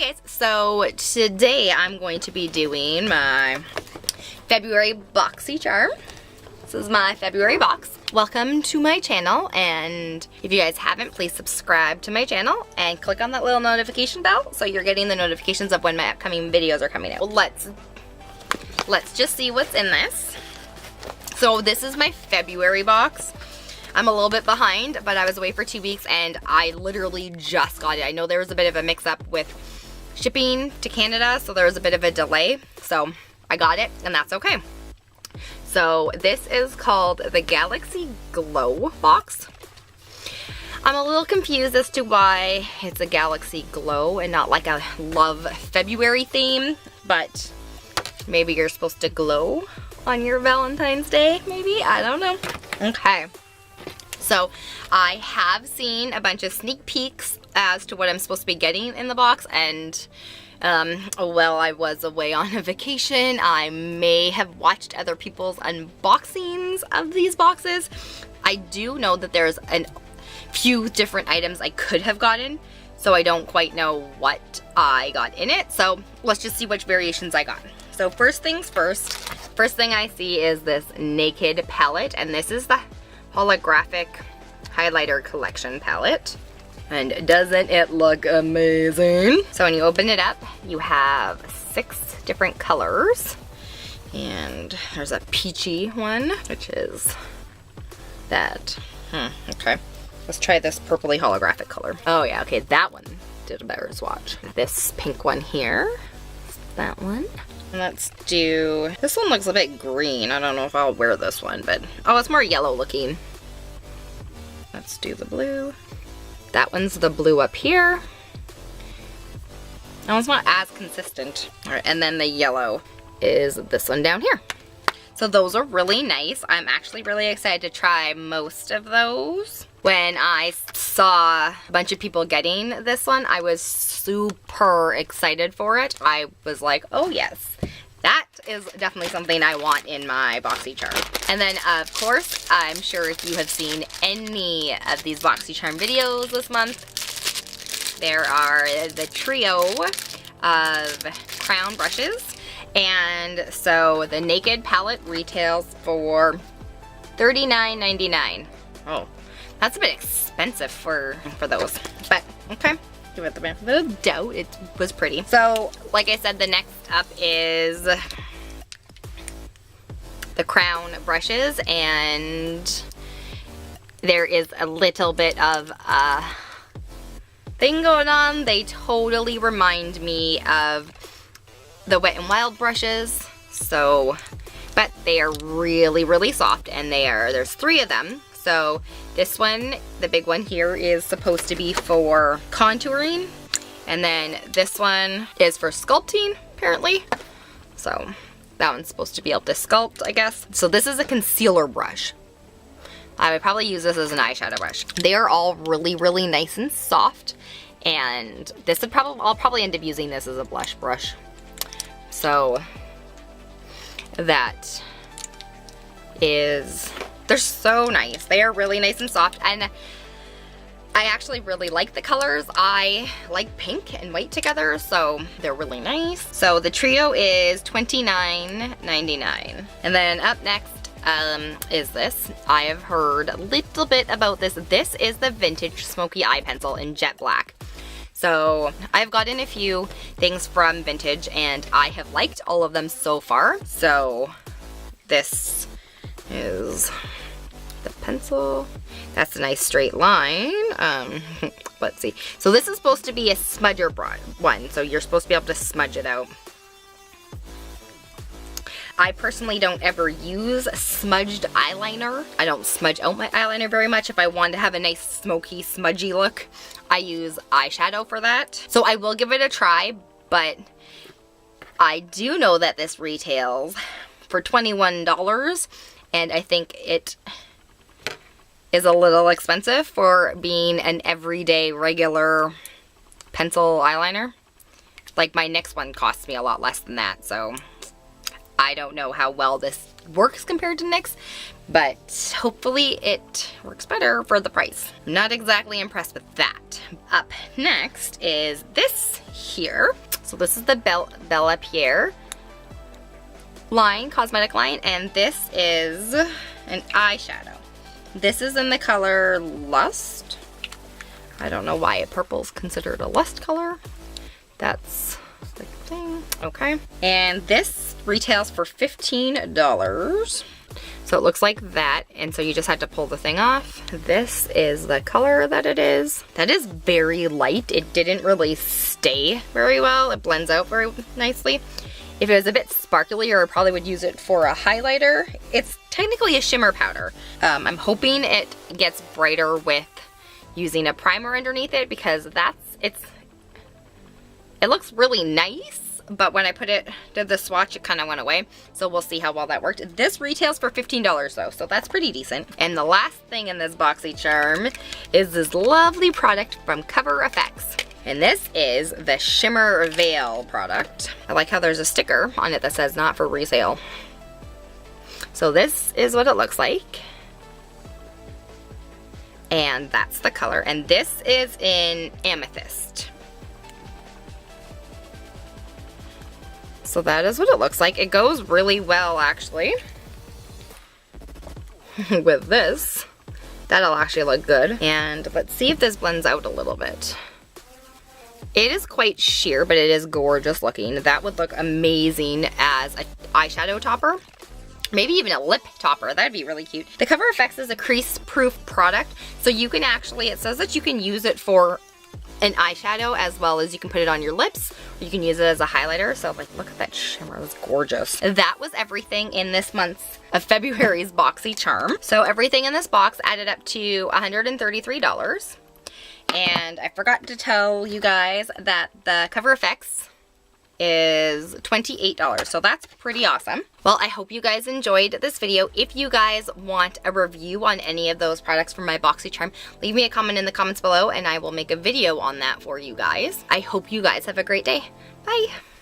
guys, so today I'm going to be doing my February Boxycharm. This is my February box. Welcome to my channel, and if you guys haven't, please subscribe to my channel and click on that little notification bell so you're getting the notifications of when my upcoming videos are coming out. Well, let's just see what's in this. So this is my February box. I'm a little bit behind, but I was away for 2 weeks and I literally just got it. I know there was a bit of a mix-up with shipping to Canada, so there was a bit of a delay. So I got it, and that's okay. So this is called the Galaxy Glow box. I'm a little confused as to why it's a Galaxy Glow and not like a Love February theme, but maybe you're supposed to glow on your Valentine's Day, maybe? I don't know. Okay. So I have seen a bunch of sneak peeks as to what I'm supposed to be getting in the box, and while I was away on a vacation, I may have watched other people's unboxings of these boxes. I do know that there's a few different items I could have gotten, so I don't quite know what I got in it. So let's just see which variations I got. So first things first, first thing I see is this Naked palette, and this is the holographic highlighter collection palette. And doesn't it look amazing? So when you open it up, you have 6 different colors. And there's a peachy one, which is that. Okay. Let's try this purpley holographic color. Oh yeah, okay, that one did a better swatch. This pink one here, that one. Let's do, this one looks a bit green. I don't know if I'll wear this one, but, oh, it's more yellow looking. Let's do the blue. That one's the blue up here. That one's not as consistent. All right, and then the yellow is this one down here. So those are really nice. I'm actually really excited to try most of those. When I saw a bunch of people getting this one, I was super excited for it. I was like, oh yes, that is definitely something I want in my Boxycharm. And then of course, I'm sure if you have seen any of these Boxycharm videos this month, there are the trio of crown brushes. And so the Naked palette retails for $39.99. Oh, that's a bit expensive for those, but okay. Give it the benefit of the doubt, it was pretty. So, like I said, the next up is the crown brushes, and there is a little bit of a thing going on. They totally remind me of the Wet n Wild brushes, so, but they are really, really soft, and there's 3 of them. So this one, the big one here, is supposed to be for contouring, and then this one is for sculpting, apparently. So that one's supposed to be able to sculpt, I guess. So this is a concealer brush. I would probably use this as an eyeshadow brush. They are all really, really nice and soft, and this would I'll probably end up using this as a blush brush. So that is, they're so nice. They are really nice and soft, and I actually really like the colors. I like pink and white together, so they're really nice. So the trio is $29.99. And then up next is this. I have heard a little bit about this. This is the Vintage Smoky Eye Pencil in Jet Black. So I've gotten a few things from Vintage, and I have liked all of them so far. So this is the pencil. That's a nice straight line. Let's see. So this is supposed to be a smudger one, so you're supposed to be able to smudge it out. I personally don't ever use smudged eyeliner. I don't smudge out my eyeliner very much. If I want to have a nice smoky, smudgy look, I use eyeshadow for that. So I will give it a try, but I do know that this retails for $21, and I think it is a little expensive for being an everyday regular pencil eyeliner. Like my next one costs me a lot less than that, so I don't know how well this works compared to NYX, but hopefully it works better for the price. Not exactly impressed with that. Up next is this here. So this is the Bella Pierre line, cosmetic line, and this is an eyeshadow. This is in the color Lust. I don't know why a purple is considered a lust color. That's the thing. Okay. And this retails for $15. So it looks like that, and so you just had to pull the thing off. This is the color that it is. That is very light. It didn't really stay very well. It blends out very nicely. If it was a bit sparklier, I probably would use it for a highlighter. It's technically a shimmer powder. I'm hoping it gets brighter with using a primer underneath it, because it looks really nice. But when I did the swatch, it kind of went away. So we'll see how well that worked. This retails for $15 though, so that's pretty decent. And the last thing in this Boxycharm is this lovely product from Cover FX. And this is the Shimmer Veil product. I like how there's a sticker on it that says not for resale. So this is what it looks like. And that's the color. And this is in Amethyst. So that is what it looks like. It goes really well, actually, with this. That'll actually look good. And let's see if this blends out a little bit. It is quite sheer, but it is gorgeous looking. That would look amazing as an eyeshadow topper. Maybe even a lip topper. That'd be really cute. The Cover FX is a crease-proof product, so you can actually, it says that you can use it for an eyeshadow as well as you can put it on your lips. Or you can use it as a highlighter. So like, look at that shimmer, that's gorgeous. That was everything in this month's of February's Boxycharm. So everything in this box added up to $133. And I forgot to tell you guys that the Cover FX is $28, so that's pretty awesome. Well, I hope you guys enjoyed this video. If you guys want a review on any of those products from my Boxycharm, leave me a comment in the comments below and I will make a video on that for you guys. I hope you guys have a great day. Bye!